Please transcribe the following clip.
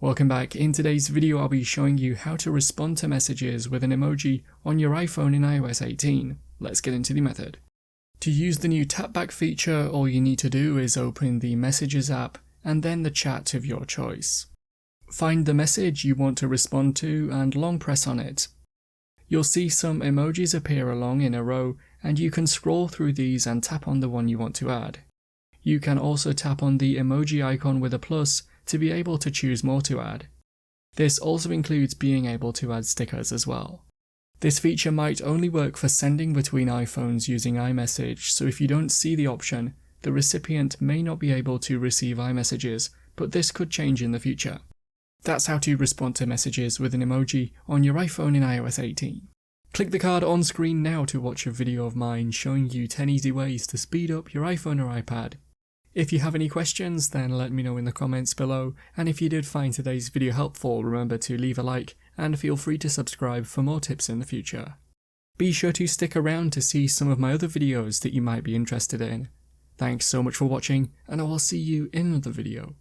Welcome back. In today's video I'll be showing you how to respond to messages with an emoji on your iPhone in iOS 18. Let's get into the method. To use the new Tapback feature, all you need to do is open the Messages app and then the chat of your choice. Find the message you want to respond to and long press on it. You'll see some emojis appear along in a row, and you can scroll through these and tap on the one you want to add. You can also tap on the emoji icon with a plus to be able to choose more to add. This also includes being able to add stickers as well. This feature might only work for sending between iPhones using iMessage, so if you don't see the option, the recipient may not be able to receive iMessages, but this could change in the future. That's how to respond to messages with an emoji on your iPhone in iOS 18. Click the card on screen now to watch a video of mine showing you 10 easy ways to speed up your iPhone or iPad. If you have any questions, then let me know in the comments below, and if you did find today's video helpful, remember to leave a like and feel free to subscribe for more tips in the future. Be sure to stick around to see some of my other videos that you might be interested in. Thanks so much for watching, and I will see you in another video.